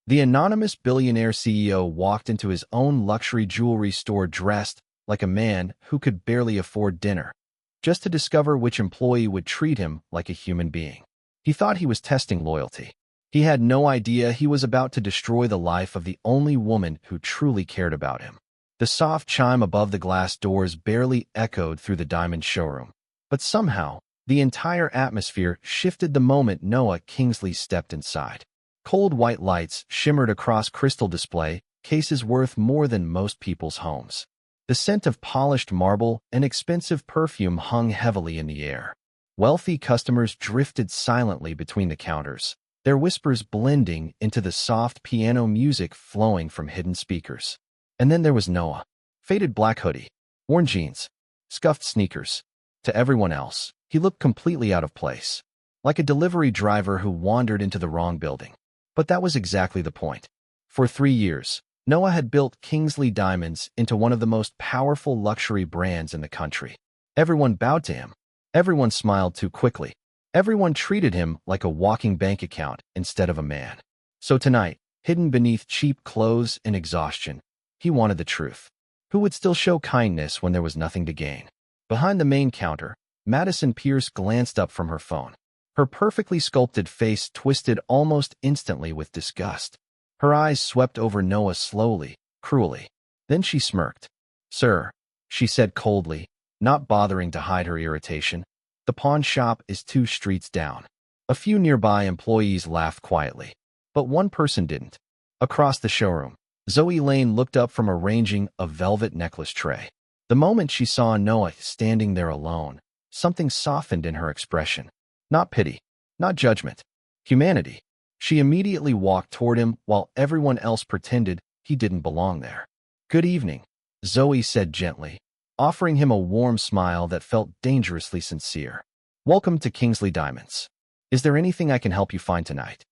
The anonymous billionaire CEO walked into his own luxury jewelry store dressed like a man who could barely afford dinner, just to discover which employee would treat him like a human being. He thought he was testing loyalty. He had no idea he was about to destroy the life of the only woman who truly cared about him. The soft chime above the glass doors barely echoed through the diamond showroom, but somehow, the entire atmosphere shifted the moment Noah Kingsley stepped inside. Cold white lights shimmered across crystal display cases worth more than most people's homes. The scent of polished marble and expensive perfume hung heavily in the air. Wealthy customers drifted silently between the counters, their whispers blending into the soft piano music flowing from hidden speakers. And then there was Noah. Faded black hoodie, worn jeans, scuffed sneakers. To everyone else, he looked completely out of place, like a delivery driver who wandered into the wrong building. But that was exactly the point. For 3 years, Noah had built Kingsley Diamonds into one of the most powerful luxury brands in the country. Everyone bowed to him. Everyone smiled too quickly. Everyone treated him like a walking bank account instead of a man. So tonight, hidden beneath cheap clothes and exhaustion, he wanted the truth. Who would still show kindness when there was nothing to gain? Behind the main counter, Madison Pierce glanced up from her phone. Her perfectly sculpted face twisted almost instantly with disgust. Her eyes swept over Noah slowly, cruelly. Then she smirked. "Sir," she said coldly, not bothering to hide her irritation, "the pawn shop is 2 streets down." A few nearby employees laughed quietly, but one person didn't. Across the showroom, Zoey Lane looked up from arranging a velvet necklace tray. The moment she saw Noah standing there alone, something softened in her expression. Not pity, not judgment, humanity. She immediately walked toward him while everyone else pretended he didn't belong there. "Good evening," Zoe said gently, offering him a warm smile that felt dangerously sincere. "Welcome to Kingsley Diamonds. Is there anything I can help you find tonight?"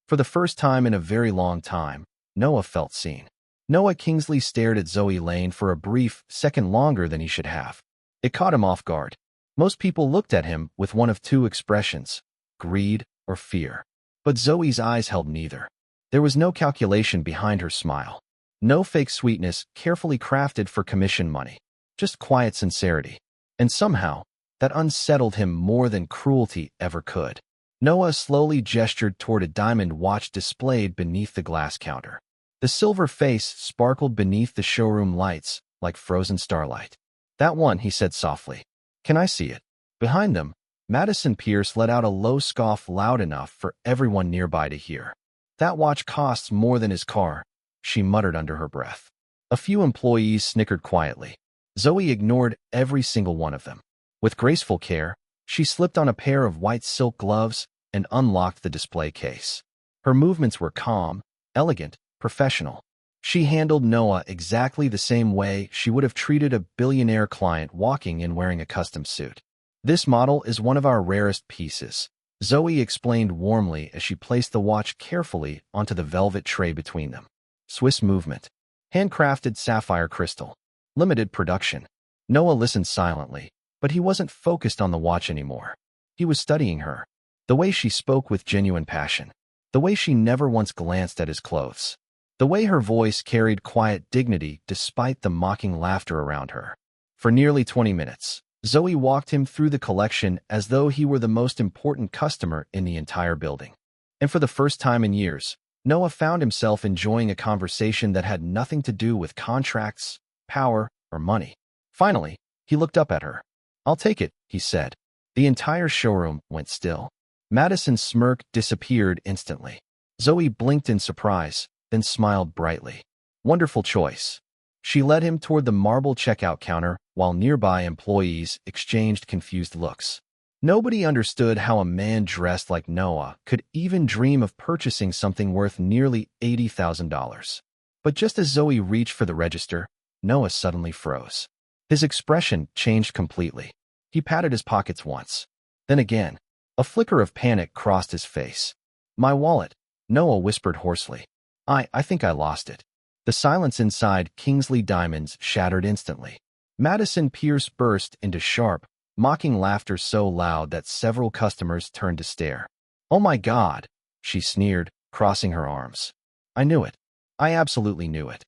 For the first time in a very long time, Noah felt seen. Noah Kingsley stared at Zoey Lane for a brief second longer than he should have. It caught him off guard. Most people looked at him with one of 2 expressions, greed or fear. But Zoe's eyes held neither. There was no calculation behind her smile. No fake sweetness carefully crafted for commission money. Just quiet sincerity. And somehow, that unsettled him more than cruelty ever could. Noah slowly gestured toward a diamond watch displayed beneath the glass counter. The silver face sparkled beneath the showroom lights like frozen starlight. "That one," he said softly. "Can I see it?" Behind them, Madison Pierce let out a low scoff loud enough for everyone nearby to hear. "That watch costs more than his car," she muttered under her breath. A few employees snickered quietly. Zoe ignored every single one of them. With graceful care, she slipped on a pair of white silk gloves and unlocked the display case. Her movements were calm, elegant, professional. She handled Noah exactly the same way she would have treated a billionaire client walking in wearing a custom suit. "This model is one of our rarest pieces," Zoe explained warmly as she placed the watch carefully onto the velvet tray between them. "Swiss movement. Handcrafted sapphire crystal. Limited production." Noah listened silently, but he wasn't focused on the watch anymore. He was studying her. The way she spoke with genuine passion. The way she never once glanced at his clothes. The way her voice carried quiet dignity despite the mocking laughter around her. For nearly 20 minutes, Zoe walked him through the collection as though he were the most important customer in the entire building. And for the first time in years, Noah found himself enjoying a conversation that had nothing to do with contracts, power, or money. Finally, he looked up at her. "I'll take it," he said. The entire showroom went still. Madison's smirk disappeared instantly. Zoe blinked in surprise, then smiled brightly. "Wonderful choice." She led him toward the marble checkout counter while nearby employees exchanged confused looks. Nobody understood how a man dressed like Noah could even dream of purchasing something worth nearly $80,000. But just as Zoe reached for the register, Noah suddenly froze. His expression changed completely. He patted his pockets once. Then again, a flicker of panic crossed his face. "My wallet," Noah whispered hoarsely. I think I lost it." The silence inside Kingsley Diamonds shattered instantly. Madison Pierce burst into sharp, mocking laughter so loud that several customers turned to stare. "Oh my God," she sneered, crossing her arms. I knew it. I absolutely knew it.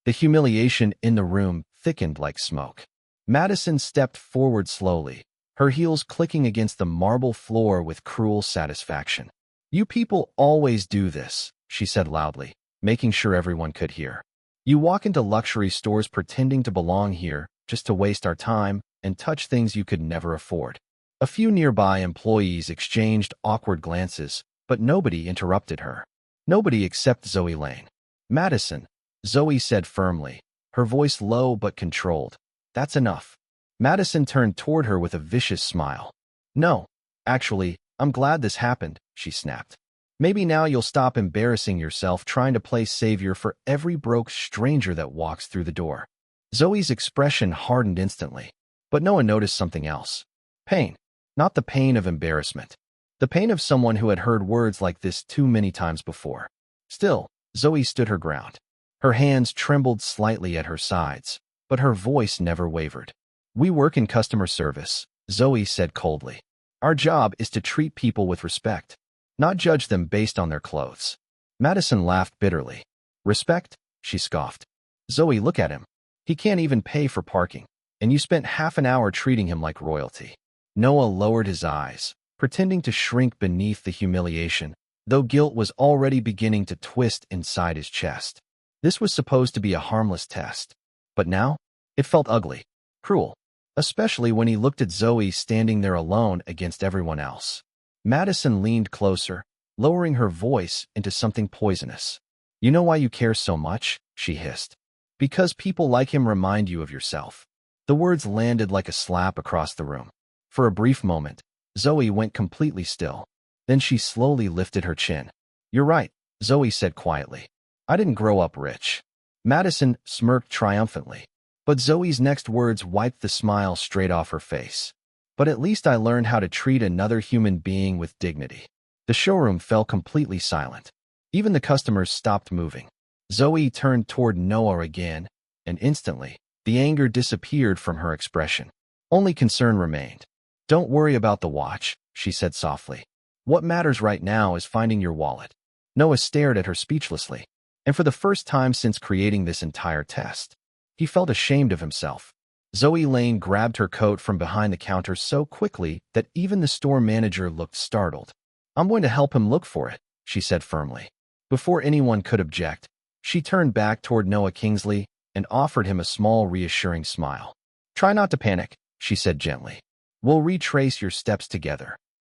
The humiliation in the room thickened like smoke. Madison stepped forward slowly, her heels clicking against the marble floor with cruel satisfaction. You people always do this, she said loudly, making sure everyone could hear. You walk into luxury stores pretending to belong here just to waste our time and touch things you could never afford. A few nearby employees exchanged awkward glances, but nobody interrupted her. Nobody except Zoey Lane. Madison, Zoey said firmly, her voice low but controlled. That's enough. Madison turned toward her with a vicious smile. No, actually, I'm glad this happened, she snapped. Maybe now you'll stop embarrassing yourself trying to play savior for every broke stranger that walks through the door. Zoe's expression hardened instantly, but Noah noticed something else. Pain. Not the pain of embarrassment. The pain of someone who had heard words like this too many times before. Still, Zoe stood her ground. Her hands trembled slightly at her sides, but her voice never wavered. We work in customer service, Zoe said coldly. Our job is to treat people with respect, not judge them based on their clothes. Madison laughed bitterly. Respect? She scoffed. Zoe, look at him. He can't even pay for parking, and you spent half an hour treating him like royalty. Noah lowered his eyes, pretending to shrink beneath the humiliation, though guilt was already beginning to twist inside his chest. This was supposed to be a harmless test, but now it felt ugly, cruel, especially when he looked at Zoe standing there alone against everyone else. Madison leaned closer, lowering her voice into something poisonous. You know why you care so much? She hissed. Because people like him remind you of yourself. The words landed like a slap across the room. For a brief moment, Zoe went completely still. Then she slowly lifted her chin. You're right, Zoe said quietly. I didn't grow up rich. Madison smirked triumphantly, but Zoe's next words wiped the smile straight off her face. But at least I learned how to treat another human being with dignity. The showroom fell completely silent. Even the customers stopped moving. Zoe turned toward Noah again, and instantly, the anger disappeared from her expression. Only concern remained. Don't worry about the watch, she said softly. What matters right now is finding your wallet. Noah stared at her speechlessly, and for the first time since creating this entire test, he felt ashamed of himself. Zoey Lane grabbed her coat from behind the counter so quickly that even the store manager looked startled. I'm going to help him look for it, she said firmly. Before anyone could object, she turned back toward Noah Kingsley and offered him a small, reassuring smile. Try not to panic, she said gently. We'll retrace your steps together.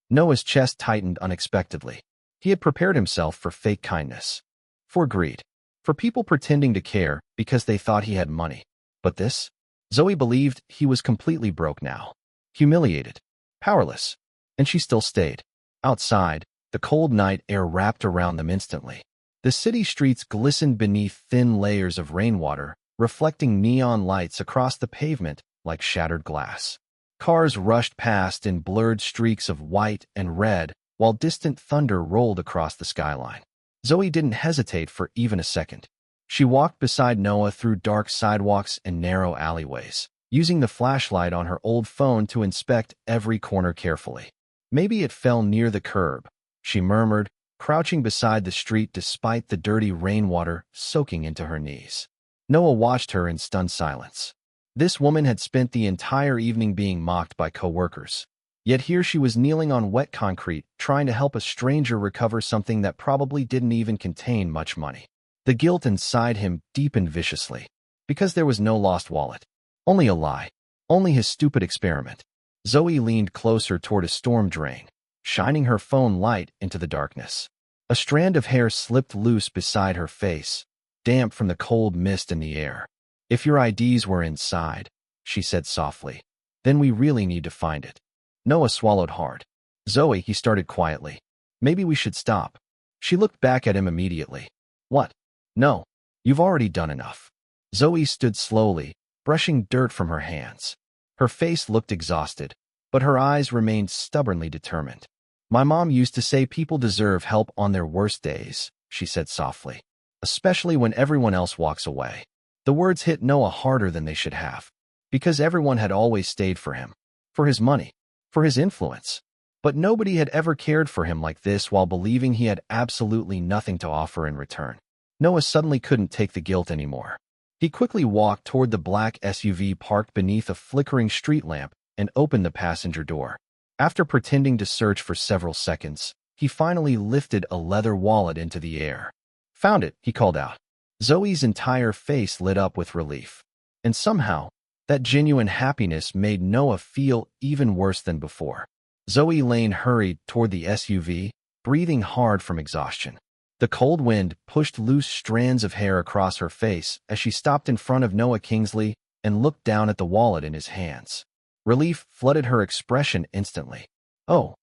Noah's chest tightened unexpectedly. He had prepared himself for fake kindness, for greed, for people pretending to care because they thought he had money. But this? Zoe believed he was completely broke now, humiliated, powerless, and she still stayed. Outside, the cold night air wrapped around them instantly. The city streets glistened beneath thin layers of rainwater, reflecting neon lights across the pavement like shattered glass. Cars rushed past in blurred streaks of white and red, while distant thunder rolled across the skyline. Zoe didn't hesitate for even a second. She walked beside Noah through dark sidewalks and narrow alleyways, using the flashlight on her old phone to inspect every corner carefully. Maybe it fell near the curb, she murmured, crouching beside the street despite the dirty rainwater soaking into her knees. Noah watched her in stunned silence. This woman had spent the entire evening being mocked by coworkers. Yet here she was kneeling on wet concrete, trying to help a stranger recover something that probably didn't even contain much money. The guilt inside him deepened viciously. Because there was no lost wallet. Only a lie. Only his stupid experiment. Zoe leaned closer toward a storm drain, shining her phone light into the darkness. A strand of hair slipped loose beside her face, damp from the cold mist in the air. If your IDs were inside, she said softly, then we really need to find it. Noah swallowed hard. Zoe, he started quietly. Maybe we should stop. She looked back at him immediately. What? No, you've already done enough. Zoe stood slowly, brushing dirt from her hands. Her face looked exhausted, but her eyes remained stubbornly determined. My mom used to say people deserve help on their worst days, she said softly, especially when everyone else walks away. The words hit Noah harder than they should have, because everyone had always stayed for him, for his money, for his influence. But nobody had ever cared for him like this while believing he had absolutely nothing to offer in return. Noah suddenly couldn't take the guilt anymore. He quickly walked toward the black SUV parked beneath a flickering street lamp and opened the passenger door. After pretending to search for several seconds, he finally lifted a leather wallet into the air. "Found it," he called out. Zoe's entire face lit up with relief. And somehow, that genuine happiness made Noah feel even worse than before. Zoey Lane hurried toward the SUV, breathing hard from exhaustion. The cold wind pushed loose strands of hair across her face as she stopped in front of Noah Kingsley and looked down at the wallet in his hands. Relief flooded her expression instantly. "Oh,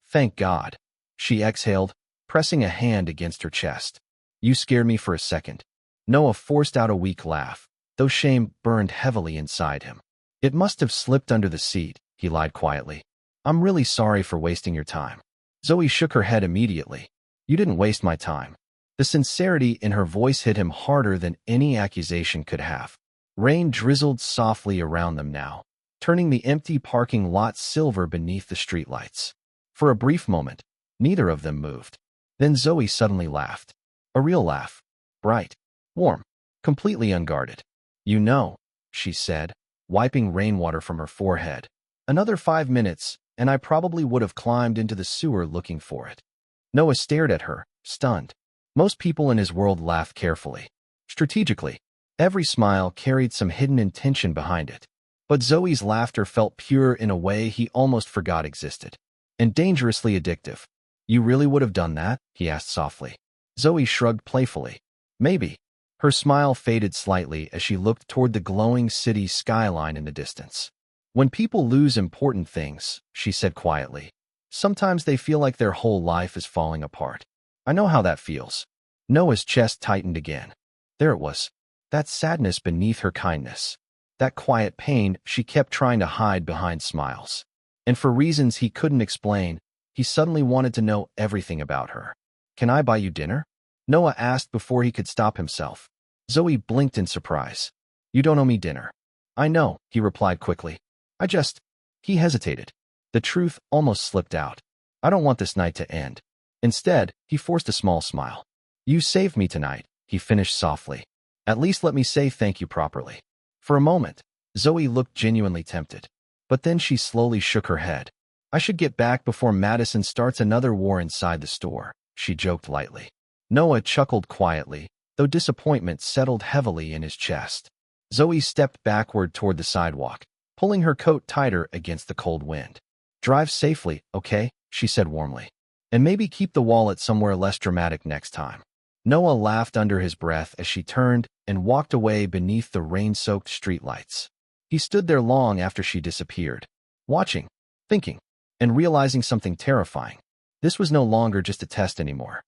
thank God," she exhaled, pressing a hand against her chest. "You scared me for a second." Noah forced out a weak laugh, though shame burned heavily inside him. "It must have slipped under the seat," he lied quietly. "I'm really sorry for wasting your time." Zoe shook her head immediately. "You didn't waste my time." The sincerity in her voice hit him harder than any accusation could have. Rain drizzled softly around them now, turning the empty parking lot silver beneath the streetlights. For a brief moment, neither of them moved. Then Zoe suddenly laughed. A real laugh. Bright, warm, completely unguarded. "You know," she said, wiping rainwater from her forehead. "Another 5 minutes, and I probably would have climbed into the sewer looking for it." Noah stared at her, stunned. Most people in his world laugh carefully, strategically. Every smile carried some hidden intention behind it. But Zoe's laughter felt pure in a way he almost forgot existed. And dangerously addictive. "You really would have done that?" he asked softly. Zoe shrugged playfully. "Maybe." Her smile faded slightly as she looked toward the glowing city skyline in the distance. "When people lose important things," she said quietly, "sometimes they feel like their whole life is falling apart. I know how that feels." Noah's chest tightened again. There it was. That sadness beneath her kindness. That quiet pain she kept trying to hide behind smiles. And for reasons he couldn't explain, he suddenly wanted to know everything about her. "Can I buy you dinner?" Noah asked before he could stop himself. Zoe blinked in surprise. "You don't owe me dinner." "I know," he replied quickly. He hesitated. The truth almost slipped out. "I don't want this night to end." Instead, he forced a small smile. "You saved me tonight," he finished softly. "At least let me say thank you properly." For a moment, Zoe looked genuinely tempted. But then she slowly shook her head. "I should get back before Madison starts another war inside the store," she joked lightly. Noah chuckled quietly, though disappointment settled heavily in his chest. Zoe stepped backward toward the sidewalk, pulling her coat tighter against the cold wind. "Drive safely, okay?" she said warmly. "And maybe keep the wallet somewhere less dramatic next time." Noah laughed under his breath as she turned and walked away beneath the rain-soaked streetlights. He stood there long after she disappeared, watching, thinking, and realizing something terrifying. This was no longer just a test anymore.